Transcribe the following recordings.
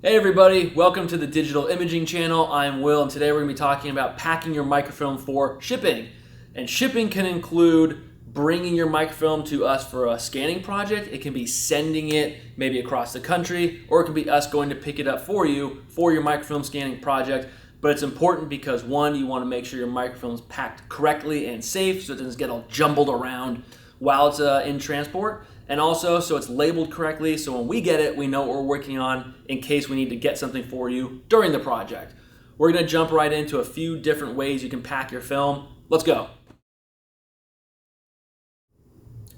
Hey everybody, welcome to the Digital Imaging channel. I'm Will, and today we're going to be talking about packing your microfilm for shipping. And shipping can include bringing your microfilm to us for a scanning project. It can be sending it maybe across the country, or it can be us going to pick it up for you for your microfilm scanning project. But it's important because one, you want to make sure your microfilm is packed correctly and safe so it doesn't get all jumbled around while it's in transport. And also, so it's labeled correctly, so when we get it, we know what we're working on in case we need to get something for you during the project. We're going to jump right into a few different ways you can pack your film. Let's go.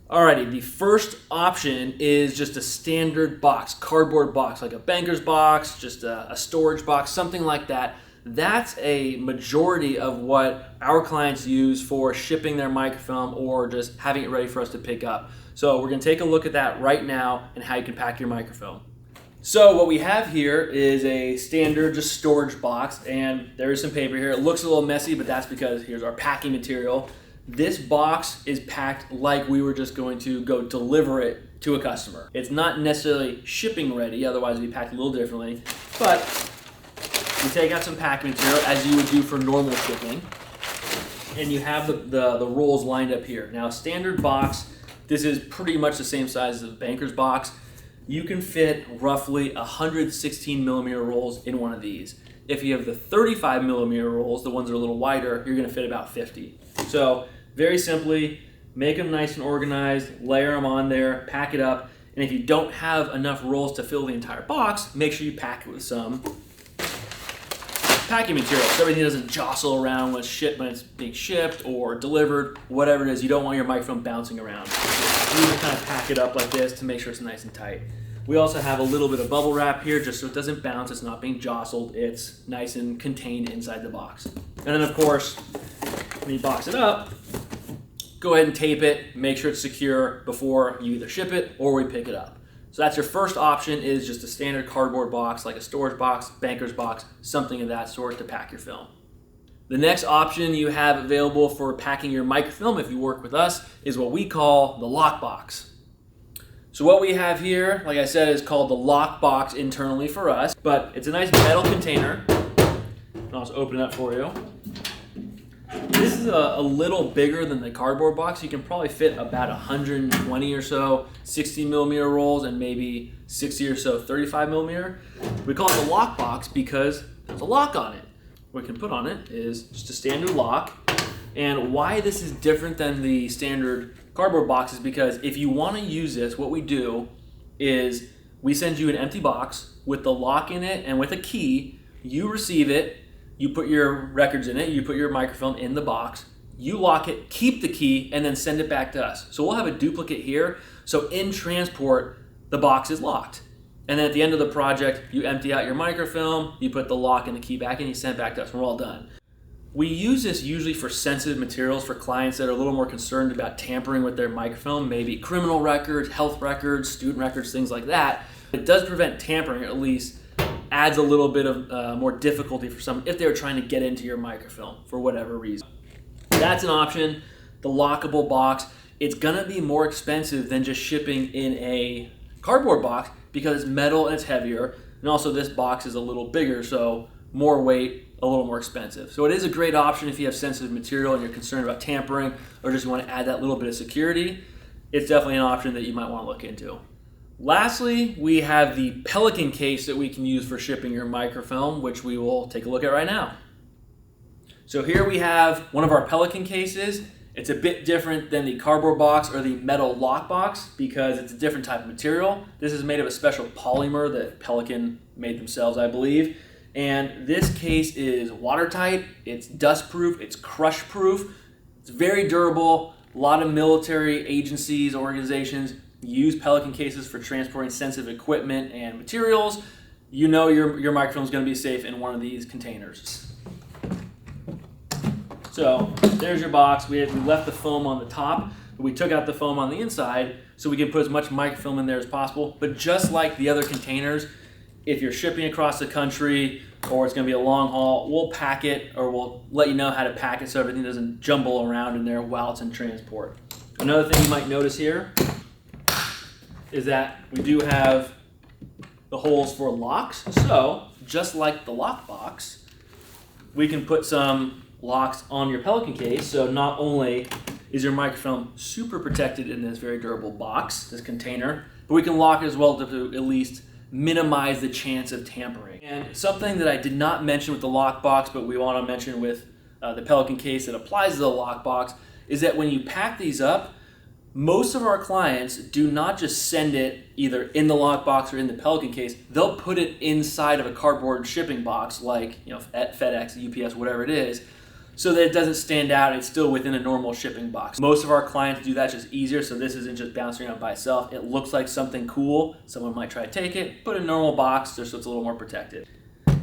Alrighty, the first option is just a standard box, cardboard box, like a banker's box, just a storage box, something like that. That's a majority of what our clients use for shipping their microfilm or just having it ready for us to pick up. So we're going to take a look at that right now and how you can pack your microfilm. So what we have here is a standard just storage box, and there is some paper here. It looks a little messy, but that's because here's our packing material. This box is packed like we were just going to go deliver it to a customer. It's not necessarily shipping ready, otherwise it'd be packed a little differently, but you take out some packing material as you would do for normal shipping, and you have the rolls lined up here. Now, a standard box, this is pretty much the same size as a banker's box. You can fit roughly 116 millimeter rolls in one of these. If you have the 35 millimeter rolls, the ones that are a little wider, you're gonna fit about 50. So very simply, make them nice and organized, layer them on there, pack it up, and if you don't have enough rolls to fill the entire box, make sure you pack it with some packing material so everything doesn't jostle around when it's being shipped or delivered, whatever it is. You don't want your microfilm bouncing around. You need to kind of pack it up like this to make sure it's nice and tight. We also have a little bit of bubble wrap here just so it doesn't bounce, it's not being jostled, it's nice and contained inside the box. And then of course, when you box it up, go ahead and tape it, make sure it's secure before you either ship it or we pick it up. So that's your first option, is just a standard cardboard box, like a storage box, banker's box, something of that sort to pack your film. The next option you have available for packing your microfilm, if you work with us, is what we call the lock box. So what we have here, like I said, is called the lock box internally for us, but it's a nice metal container. I'll just open it up for you. This is a little bigger than the cardboard box. You can probably fit about 120 or so 60 millimeter rolls and maybe 60 or so 35 millimeter. We call it the lock box because there's a lock on it. What we can put on it is just a standard lock. And why this is different than the standard cardboard box is because if you want to use this, what we do is we send you an empty box with the lock in it and with a key. You receive it. You put your records in it, you put your microfilm in the box, you lock it, keep the key, and then send it back to us. So we'll have a duplicate here. So in transport, the box is locked. And then at the end of the project, you empty out your microfilm, you put the lock and the key back in, you send it back to us, and we're all done. We use this usually for sensitive materials for clients that are a little more concerned about tampering with their microfilm, maybe criminal records, health records, student records, things like that. It does prevent tampering, or at least adds a little bit of more difficulty for someone if they're trying to get into your microfilm for whatever reason. That's an option. The lockable box, it's gonna be more expensive than just shipping in a cardboard box because it's metal and it's heavier, and also this box is a little bigger, so more weight, a little more expensive. So it is a great option if you have sensitive material and you're concerned about tampering or just want to add that little bit of security. It's definitely an option that you might want to look into. Lastly, we have the Pelican Case that we can use for shipping your microfilm, which we will take a look at right now. So here we have one of our Pelican cases. It's a bit different than the cardboard box or the metal lock box because it's a different type of material. This is made of a special polymer that Pelican made themselves, I believe. And this case is watertight, it's dust-proof, it's crush-proof, it's very durable. A lot of military agencies, organizations use Pelican cases for transporting sensitive equipment and materials. You know your microfilm is going to be safe in one of these containers. So there's your box. We left the foam on the top, but we took out the foam on the inside so we can put as much microfilm in there as possible. But just like the other containers, if you're shipping across the country or it's going to be a long haul, we'll pack it, or we'll let you know how to pack it so everything doesn't jumble around in there while it's in transport. Another thing you might notice here is that we do have the holes for locks. So just like the lock box, we can put some locks on your Pelican case. So not only is your microfilm super protected in this very durable box, this container, but we can lock it as well to at least minimize the chance of tampering. And something that I did not mention with the lock box, but we want to mention with the Pelican case that applies to the lock box, is that when you pack these up, most of our clients do not just send it either in the lock box or in the Pelican case. They'll put it inside of a cardboard shipping box like, at FedEx, UPS, whatever it is, so that it doesn't stand out. It's still within a normal shipping box. Most of our clients do that just easier, so this isn't just bouncing around by itself. It looks like something cool. Someone might try to take it, put it in a normal box just so it's a little more protected.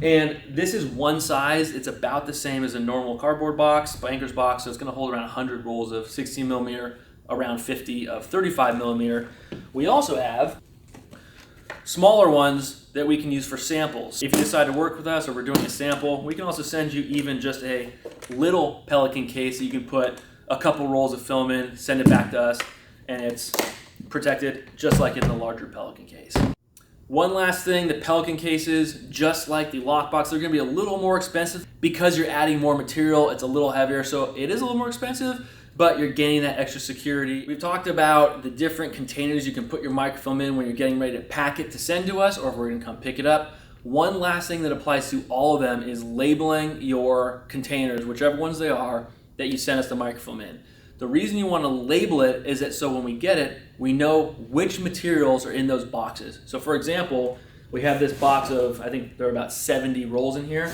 And this is one size. It's about the same as a normal cardboard box, banker's box, so it's going to hold around 100 rolls of 16 millimeter, around 50 of 35 millimeter. We also have smaller ones that we can use for samples. If you decide to work with us or we're doing a sample, we can also send you even just a little Pelican case that you can put a couple rolls of film in, send it back to us, and it's protected just like in the larger Pelican case. One last thing, the Pelican cases, just like the lockbox, they're going to be a little more expensive because you're adding more material. It's a little heavier, so it is a little more expensive, but you're gaining that extra security. We've talked about the different containers you can put your microfilm in when you're getting ready to pack it to send to us, or if we're going to come pick it up. One last thing that applies to all of them is labeling your containers, whichever ones they are, that you send us the microfilm in. The reason you want to label it is that so when we get it, we know which materials are in those boxes. So for example, we have this box of, I think there are about 70 rolls in here.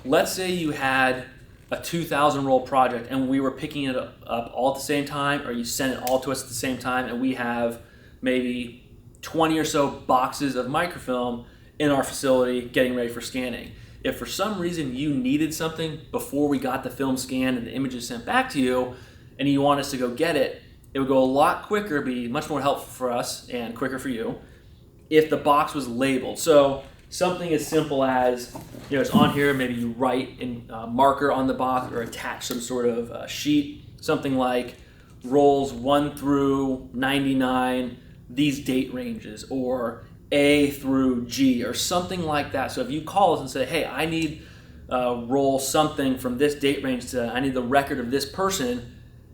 Let's say you had a 2,000 roll project and we were picking it up all at the same time, or you sent it all to us at the same time, and we have maybe 20 or so boxes of microfilm in our facility getting ready for scanning. If for some reason you needed something before we got the film scanned and the images sent back to you, and you want us to go get it, it would go a lot quicker, be much more helpful for us and quicker for you if the box was labeled. So something as simple as, it's on here, maybe you write in marker on the box or attach some sort of sheet, something like rolls 1 through 99, these date ranges, or A through G, or something like that. So if you call us and say, hey, I need roll something from this date range to, I need the record of this person,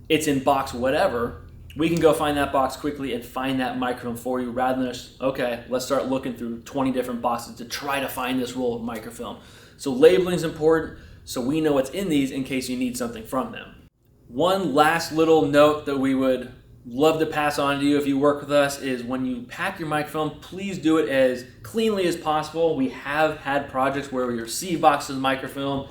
it's in box whatever, we can go find that box quickly and find that microfilm for you rather than just, okay, let's start looking through 20 different boxes to try to find this roll of microfilm. So labeling is important so we know what's in these in case you need something from them. One last little note that we would love to pass on to you if you work with us is when you pack your microfilm, please do it as cleanly as possible. We have had projects where we receive boxes of microfilm,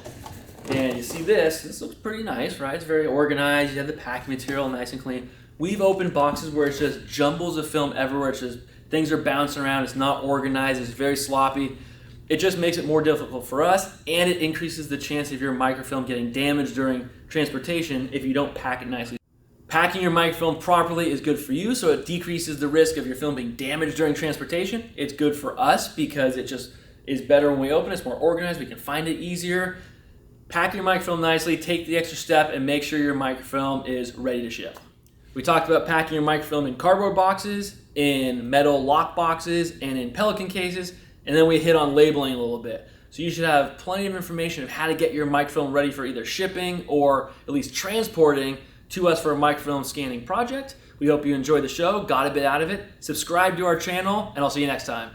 and you see this looks pretty nice, right? It's very organized. You have the packing material nice and clean. We've opened boxes where it's just jumbles of film everywhere. It's just things are bouncing around. It's not organized. It's very sloppy. It just makes it more difficult for us, and it increases the chance of your microfilm getting damaged during transportation if you don't pack it nicely. Packing your microfilm properly is good for you, so it decreases the risk of your film being damaged during transportation. It's good for us because it just is better when we open it. It's more organized. We can find it easier. Pack your microfilm nicely, take the extra step, and make sure your microfilm is ready to ship. We talked about packing your microfilm in cardboard boxes, in metal lock boxes, and in Pelican cases, and then we hit on labeling a little bit. So you should have plenty of information of how to get your microfilm ready for either shipping or at least transporting to us for a microfilm scanning project. We hope you enjoyed the show, got a bit out of it. Subscribe to our channel, and I'll see you next time.